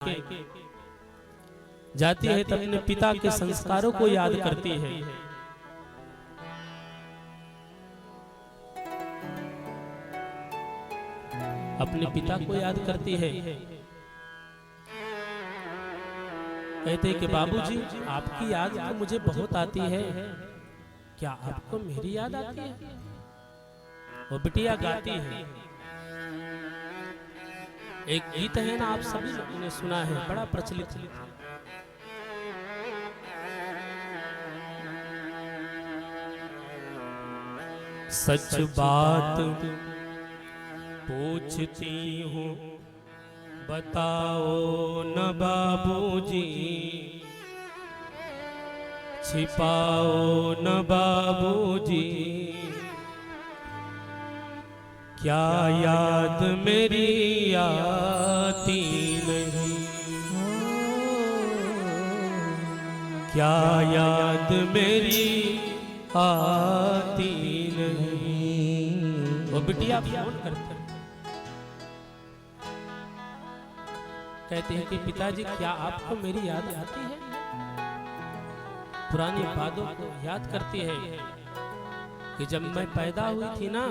मायके जाती है तो अपने पिता के संस्कारों को याद करती है। अपने पिता को याद करती है। कहते हैं कि बाबूजी, आपकी याद तो मुझे बहुत आती है, क्या आपको मेरी याद आती है? वो बिटिया गाती है। एक गीत है ना, आप सभी ने सुना है, बड़ा प्रचलित है। सच बात पूछती हूँ बताओ न बाबूजी, छिपाओ न बाबूजी, क्या याद मेरी आती नहीं? क्या याद मेरी आती नहीं? वो बिटिया फोन करते कहते हैं कि पिताजी, क्या आपको मेरी याद आती है? पुरानी बातों को याद करती है कि जब मैं पैदा हुई थी ना,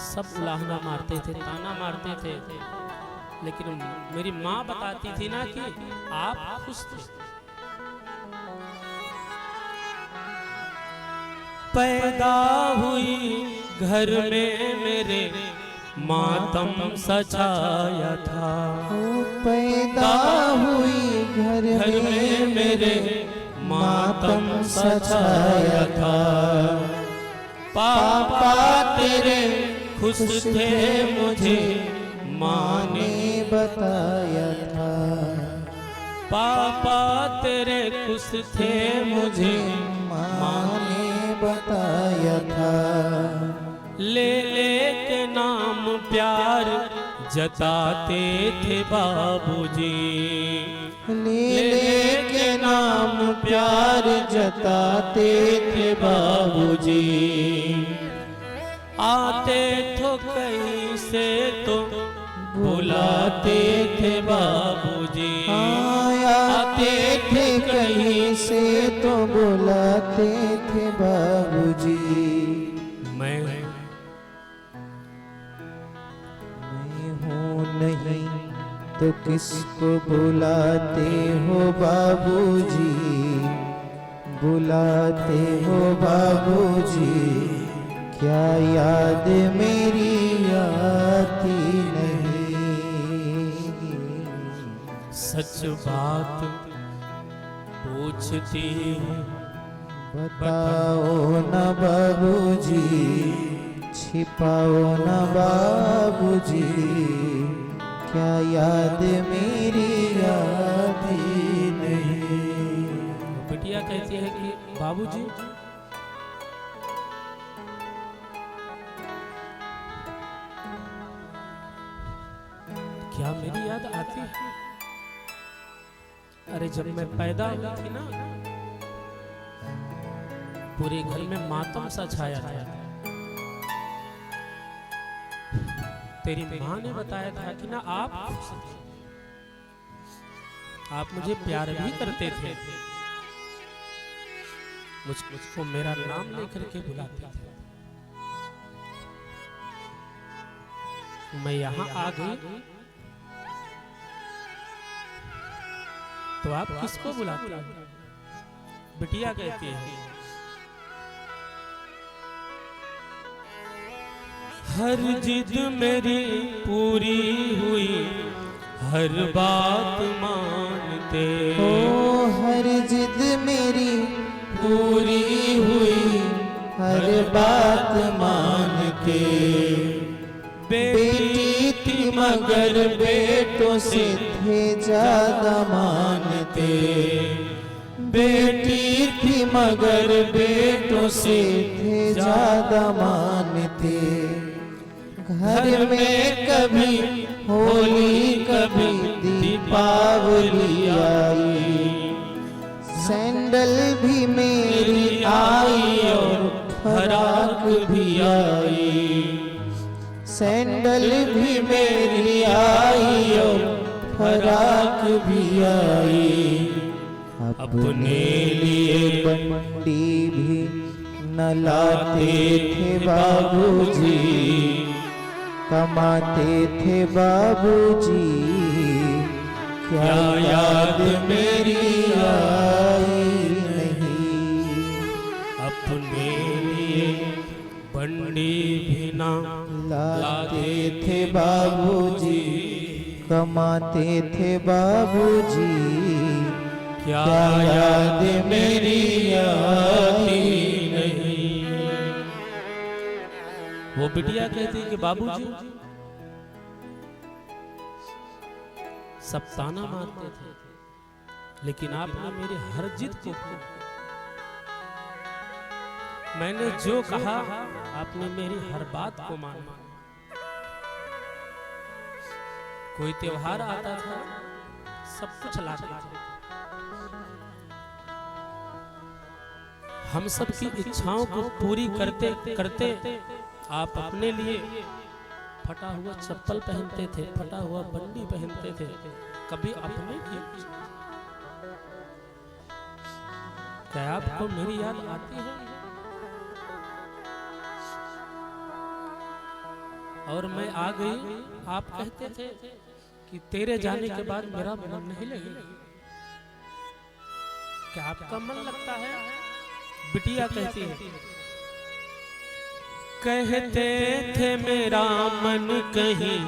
सब उलाहना मारते थे, ताना मारते थे, लेकिन मेरी माँ बताती थी ना कि आप खुश थे। पैदा हुई घर में मेरे मातम सछाया था। पैदा हुई घर में मेरे मातम सछाया था। पापा तेरे खुश थे मुझे माँ ने बताया था। पापा तेरे खुश थे मुझे माँ ने बताया था। ले ले के नाम प्यार जताते थे बाबूजी। ले ले के नाम प्यार जताते थे बाबूजी। आते तो कहीं से तो बुलाते थे बाबूजी। आते थे कहीं से तो बुलाते थे बाबूजी। मैं हूँ नहीं तो किसको बुलाते हो बाबूजी? बुलाते हो बाबूजी, क्या याद मेरी आती नहीं? सच बात पूछती हूँ बताओ न बाबूजी, छिपाओ न बाबूजी, क्या याद मेरी आती नहीं? बिटिया कहती है कि बाबूजी, क्या मेरी याद आती है? अरे जब मैं पैदा हुई थी ना, पूरे घर में मातम सा छाया था। तेरी माँ ने बताया था कि ना आप मुझे प्यार भी करते थे, मुझको मेरा नाम लेकर के बुलाते थे। मैं यहाँ आ गई तो आप किसको बुलाते हो? बिटिया कहती है हर जिद मेरी पूरी हुई, हर बात मानते हो। हर जिद मेरी पूरी हुई, हर बात मान के। बेटी थी मगर बेटों से थे ज्यादा मानते। बेटी थी मगर बेटों से थे ज्यादा मानते। घर में कभी होली कभी दीपावली आई, सैंडल भी मेरी आई और फराक भी आई। सैंडल भी मेरी आई और फराक भी आई। अपने लिए बंडी भी न लाते थे बाबूजी, कमाते थे बाबूजी, क्या याद मेरी आई नहीं। अपने लिए बंडी भी ना लाते थे बाबूजी, कमाते थे बाबूजी, क्या याद मेरी आती नहीं। वो बिटिया कहती कि बाबूजी सब ताना मारते थे, लेकिन आपने मेरी हर जिद को मैंने जो कहा आपने मेरी हर बात को माना। कोई त्योहार आता था सब कुछ लाते थे, हम सब की इच्छाओं को पूरी करते करते आप अपने लिए फटा हुआ चप्पल पहनते थे, फटा हुआ बंडी पहनते थे, कभी अपने की क्या आपको मेरी याद आती है? और मैं आ गई, आप कहते थे कि तेरे जाने के बाद मेरा मन नहीं लगेगा। क्या आपका मन लगता है? बिटिया कहती है, कहते थे मेरा मन कहीं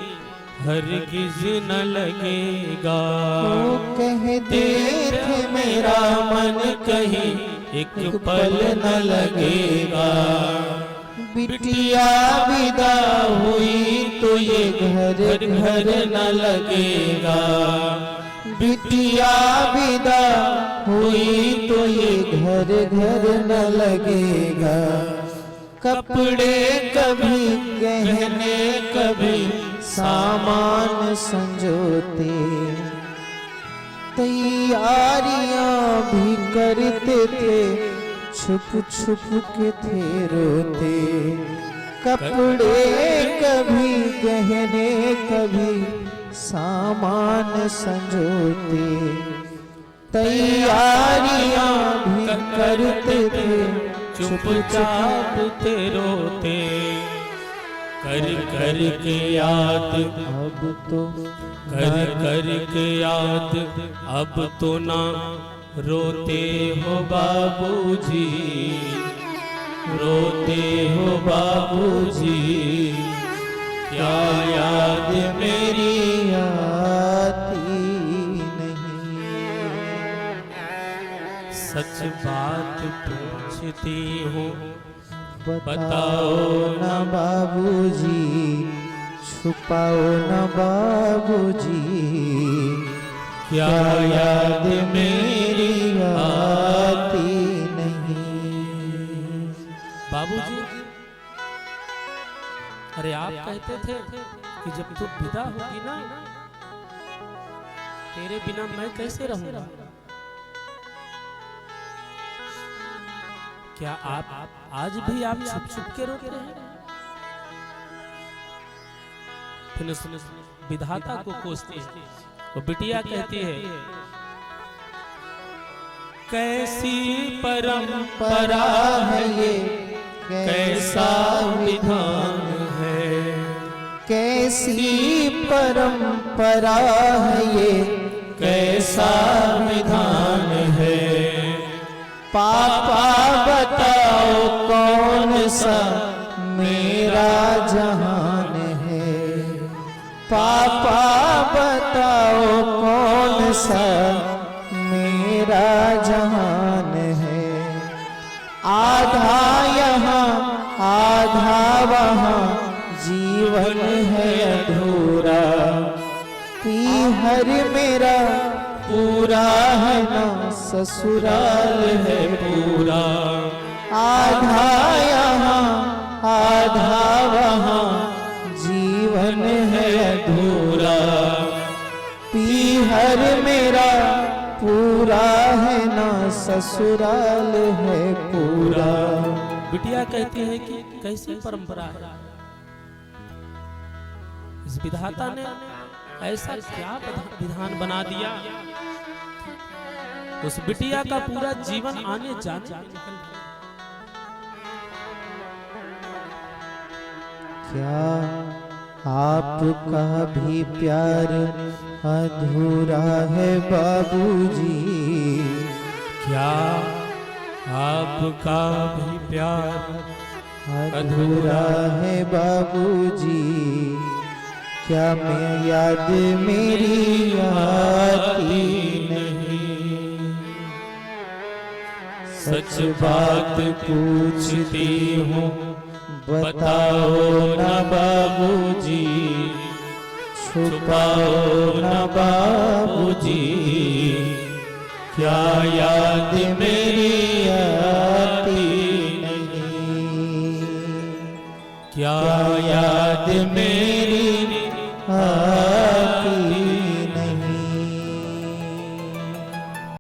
हरगिज न लगेगा। कहते थे मेरा मन कहीं एक पल न लगेगा। बिटिया विदा हुई तो ये घर घर न लगेगा। बिटिया विदा हुई तो ये घर घर न लगेगा। कपड़े कभी गहने कभी सामान संजोते, तैयारियां भी करते थे, छुप छुप के थे रोते। कपड़े कभी गहने कभी सामान संजोते, तैयारियां भी करते थे, चुपचाप ते रोते। कर कर के याद अब तो कर कर के याद अब तो ना रोते हो बाबूजी, रोते हो बाबूजी, क्या याद मेरी आती नहीं। सच बात पूछती हूँ बताओ न बाबूजी, छुपाओ न बाबूजी, क्या याद मेरी आती नहीं। बाबूजी, अरे आप कहते थे कि जब तू विदा होगी ना, तेरे बिना मैं कैसे रहूंगा। क्या आप आज भी आप छुप छुप के रोते हैं? फिर उस विधाता को कोसती है। वो बिटिया कहती है, कैसी परंपरा है ये, कैसा विधान है, कैसी परंपरा है ये, कैसा विधान है। पापा बताओ कौन सा मेरा जहान है। पापा बताओ कौन सा मेरा जहान है। आधा यहाँ आधा वहाँ जीवन है अधूरा, पीहर मेरा पूरा है ना ससुराल है पूरा। आधा यहाँ आधा वहाँ जीवन है अधूरा, पीहर मेरा पूरा है ना ससुराल है पूरा। बिटिया कहती है कि कैसी परंपरा है। इस विधाता ने ऐसा क्या विधान बना दिया, उस बिटिया का पूरा जीवन आने जाने में निकल गया। क्या आपका भी प्यार अधूरा है बाबूजी? क्या आपका भी प्यार अधूरा है बाबूजी? क्या मैं याद मेरी आती नहीं? सच बात पूछती हूँ बताओ न बाबूजी, छुपाओ न बाबूजी, क्या याद मेरी आती नहीं? क्या याद मेरी